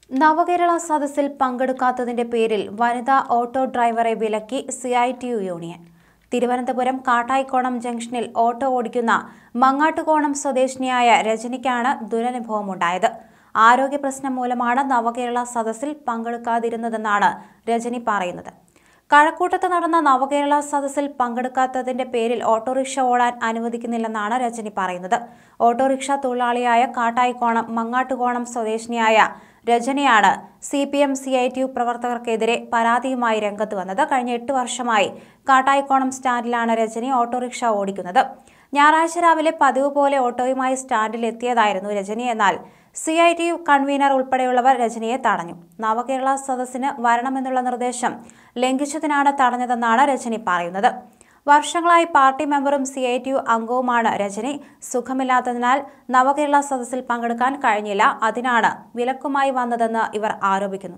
നവകേരള സദസ്സിൽ പങ്കെടുക്കാത്തതിന്റെ പേരിൽ വനിതാ ഓട്ടോ ഡ്രൈവറെ വിലക്കി CITU യൂണിയൻ. തിരുവനന്തപുരം കാട്ടായിക്കോണം ജംഗ്ഷനിൽ ഓട്ടോ ഓടിക്കുന്ന മങ്ങാട്ടുകോണം സ്വദേശിനിയായ രജനിക്കാണ് ദുരനുഭവമുണ്ടായത്. ആരോഗ്യ പ്രശ്നം മൂലമാണ് നവകേരള സദസ്സിൽ പങ്കെടുക്കാതിരുന്നതെന്നാണ് രജനി പറയുന്നത്. കഴക്കൂട്ടത്ത് നടന്ന നവകേരള സദസ്സിൽ പങ്കെടുക്കാത്തതിന്റെ പേരിൽ ഓട്ടോറിക്ഷ ഓടാൻ അനുവദിക്കുന്നില്ലെന്നാണ് രജനി പറയുന്നത്. ഓട്ടോറിക്ഷ തൊഴിലാളിയായ കാട്ടായിക്കോണം മങ്ങാട്ടുകോണം സ്വദേശിനിയായ രജനിയാണ് CPM CITU പ്രവർത്തകർക്കെതിരെ പരാതിയുമായി രംഗത്ത് വന്നത്. കഴിഞ്ഞ 8 വർഷമായി കാട്ടായിക്കോണം സ്റ്റാൻഡിലാണ് രജനി ഓട്ടോറിക്ഷ ഓടിക്കുന്നത്. ഞായറാഴ്ച രാവിലെ പതിവ് പോലെ ഓട്ടോയുമായി സ്റ്റാൻഡിൽ എത്തിയതായിരുന്നു രജനി. എന്നാൽ CITU കൺവീനർ ഉൾപ്പെടെയുള്ളവർ രജനിയെ തടഞ്ഞു. നവകേരള സദസ്സിന് വരണമെന്നുള്ള നിർദ്ദേശം ലംഘിച്ചതിനാണ് തടഞ്ഞതെന്നാണ് രജനി പറയുന്നത്. വർഷങ്ങളായി പാർട്ടി മെമ്പറും CITU അംഗവുമാണ് രജനി. സുഖമില്ലാത്തതിനാൽ നവകേരള സദസ്സിൽ പങ്കെടുക്കാൻ കഴിഞ്ഞില്ല. അതിനാണ് വിലക്കുമായി വന്നതെന്ന് ഇവർ ആരോപിക്കുന്നു.